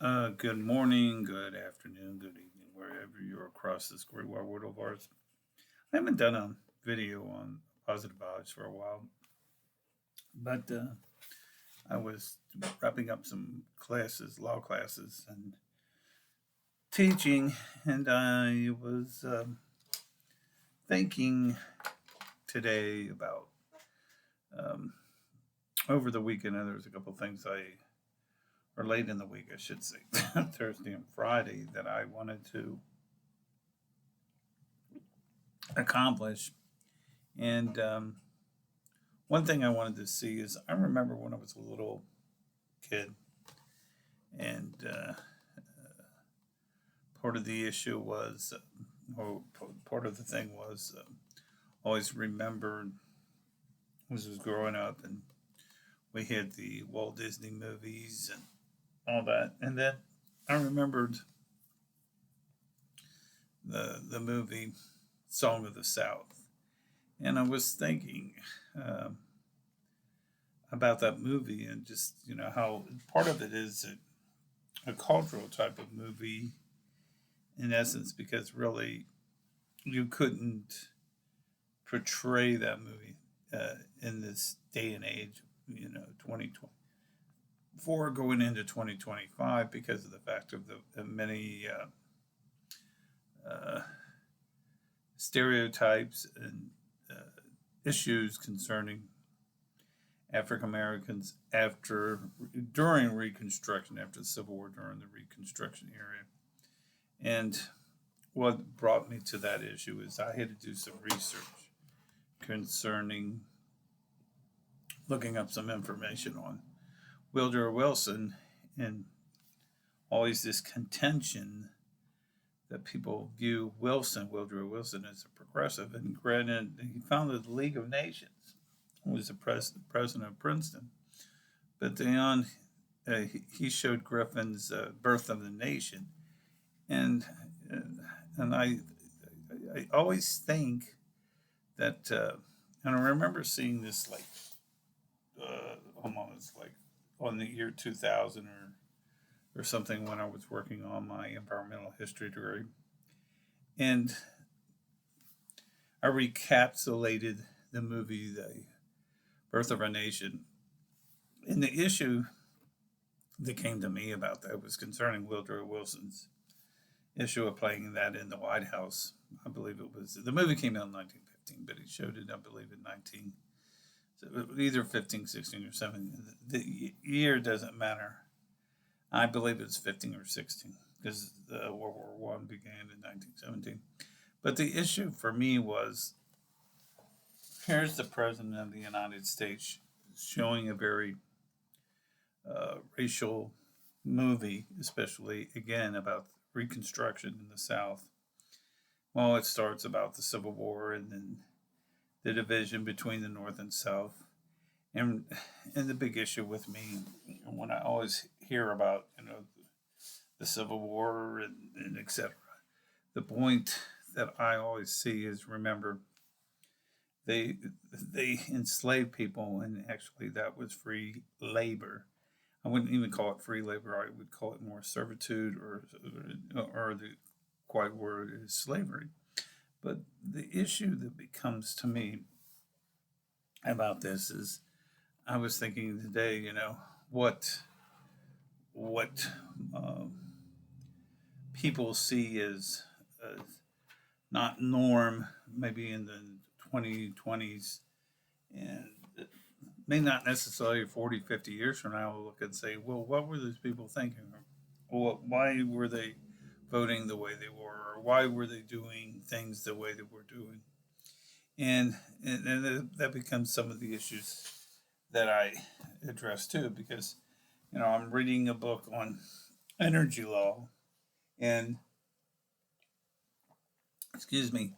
Good morning, good afternoon, good evening, wherever you're across this great wide world of ours. I haven't done a video on positive vibes for a while, but I was wrapping up some classes, law classes, and teaching, and I was thinking today about um, over the weekend. And there was a couple of things or late in the week, I should say, Thursday and Friday, that I wanted to accomplish. And one thing I wanted to see is I remember when I was a little kid, and part of the issue was, or part of the thing was, always remembered was growing up, and we had the Walt Disney movies and all that, and then I remembered the movie Song of the South, and I was thinking um, about that movie and just how part of it is a cultural type of movie in essence, because really you couldn't portray that movie in this day and age, 2024 going into 2025, because of the fact of the many uh, stereotypes and issues concerning African Americans during Reconstruction, after the Civil War, during the Reconstruction era. And what brought me to that issue is I had to do some research concerning looking up some information on Woodrow Wilson, and always this contention that people view Woodrow Wilson, as a progressive. And granted, he founded the League of Nations, was the president of Princeton. But then he showed Griffin's Birth of the Nation. And, and I always think that, and I remember seeing this like almost like on the year 2000 or something, when I was working on my environmental history degree. And I recapitulated the movie, The Birth of a Nation. And the issue that came to me about that was concerning Woodrow Wilson's issue of playing that in the White House. I believe it was, the movie came out in 1915, but he showed it, I believe, in 19, so either 15, 16, or 17. The year doesn't matter. I believe it was 15 or 16, because World War One began in 1917. But the issue for me was, here's the President of the United States showing a very racial movie, especially again about Reconstruction in the South. Well, it starts about the Civil War, and then the division between the North and South. And the big issue with me, when I always hear about the Civil War and etc., the point that I always see is, remember, they they enslaved people, and actually that was free labor. I wouldn't even call it free labor. I would call it more servitude, or the quite word is slavery. But the issue that becomes to me about this is, I was thinking today, what um, people see as not norm, maybe in the 2020s, and may not necessarily 40, 50 years from now look and say, well, what were those people thinking? Or why were they voting the way they were? Or why were they doing things the way they were doing? And that becomes some of the issues that I address too, because I'm reading a book on energy law, and excuse me,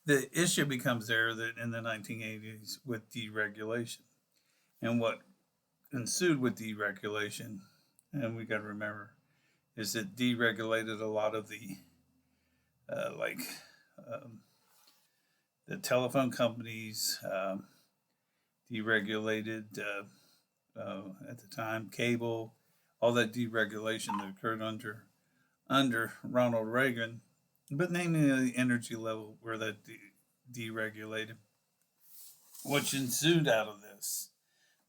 the issue becomes there that in the 1980s with deregulation, and what ensued with deregulation, and we got to remember, is it deregulated a lot of the like um, the telephone companies, deregulated at the time cable, all that deregulation that occurred under Ronald Reagan, but namely the energy level where that deregulated. What ensued out of this,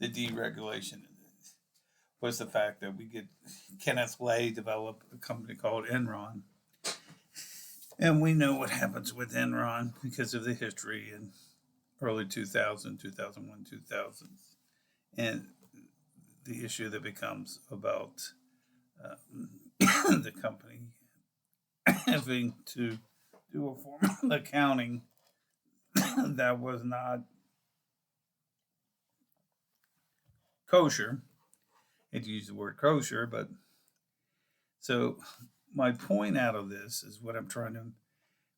the deregulation, was the fact that we get Kenneth Lay developed a company called Enron. And we know what happens with Enron because of the history in early 2000, 2001, 2000s. And the issue that becomes about the company having to do a form of accounting that was not kosher. I hate to use the word kosher, but so my point out of this is what I'm trying to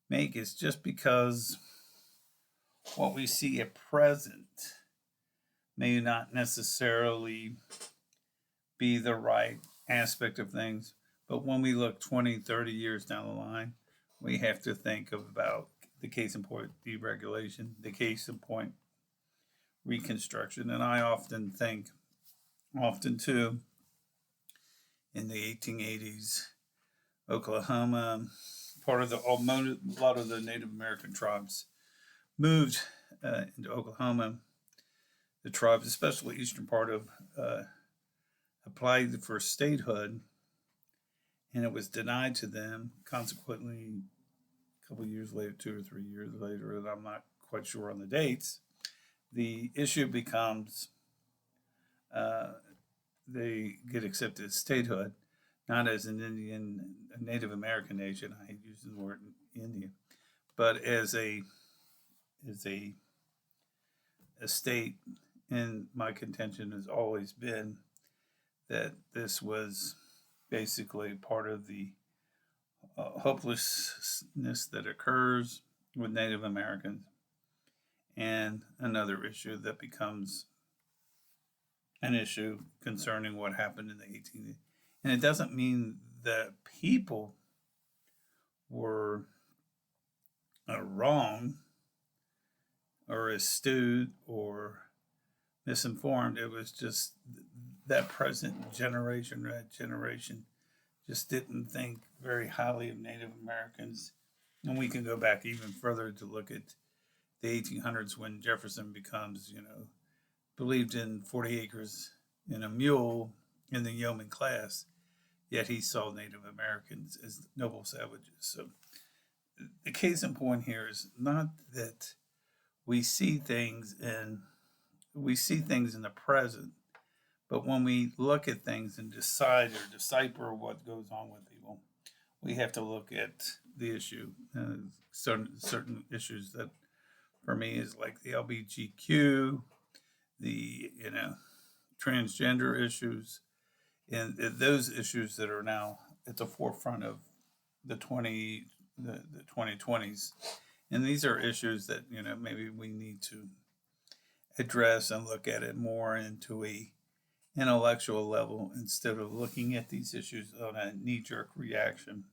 make is just because what we see at present may not necessarily be the right aspect of things, but when we look 20, 30 years down the line, we have to think about the case in point deregulation, the case in point reconstruction. And I often think, often too, in the 1880s, Oklahoma, part of a lot of the Native American tribes moved into Oklahoma. The tribes, especially the eastern part of, applied for statehood, and it was denied to them. Consequently, a couple of years later, 2 or 3 years later, and I'm not quite sure on the dates, the issue becomes they get accepted as statehood, not as an Indian, a Native American nation. I hate using the word Indian, but as a state. And my contention has always been that this was basically part of the hopelessness that occurs with Native Americans, and another issue that becomes an issue concerning what happened in the 18th. And it doesn't mean that people were wrong or astute or misinformed. It was just that present generation, that generation, just didn't think very highly of Native Americans. And we can go back even further to look at the 1800s when Jefferson becomes, believed in 40 acres and a mule in the yeoman class, yet he saw Native Americans as noble savages. So the case in point here is not that we see things in the present, but when we look at things and decide or decipher what goes on with people, we have to look at the issue. Certain issues that, for me, is like the LBGQ, the transgender issues, and those issues that are now at the forefront of the 2020s. And these are issues that maybe we need to address and look at it more into a intellectual level instead of looking at these issues on a knee-jerk reaction,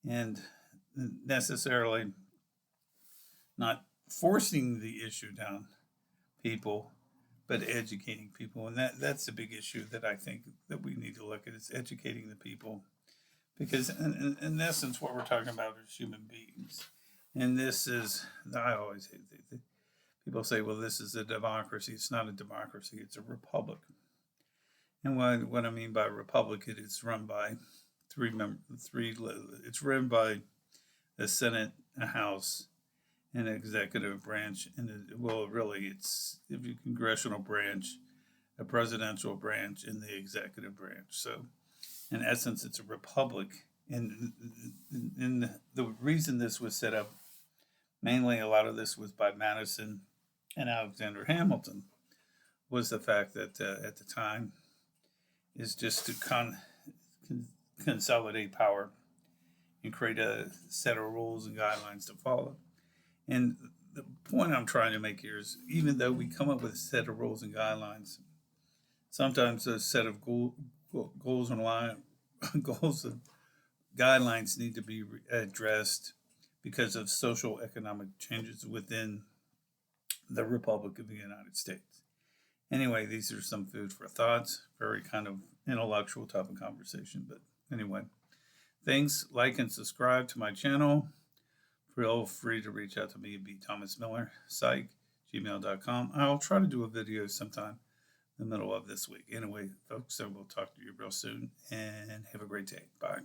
and necessarily not forcing the issue down people, but educating people. And that's the big issue that I think that we need to look at, is educating the people, because in essence what we're talking about is human beings. And this is, I always hate people say, well, this is a democracy. It's not a democracy, it's a republic. And what I mean by republic, it's run by it's run by a Senate, a House, an executive branch, and really it's a congressional branch, a presidential branch, and the executive branch. So in essence, it's a republic. And the reason this was set up, mainly a lot of this was by Madison and Alexander Hamilton, was the fact that at the time is just to consolidate power and create a set of rules and guidelines to follow. And the point I'm trying to make here is, even though we come up with a set of rules and guidelines, sometimes those set of goals and guidelines need to be addressed because of social economic changes within the Republic of the United States. Anyway, these are some food for thoughts. Very kind of intellectual type of conversation. But anyway, thanks. Like and subscribe to my channel. Feel free to reach out to me at bthomasmiller@gmail.com. I'll try to do a video sometime in the middle of this week. Anyway, folks, I will talk to you real soon and have a great day. Bye.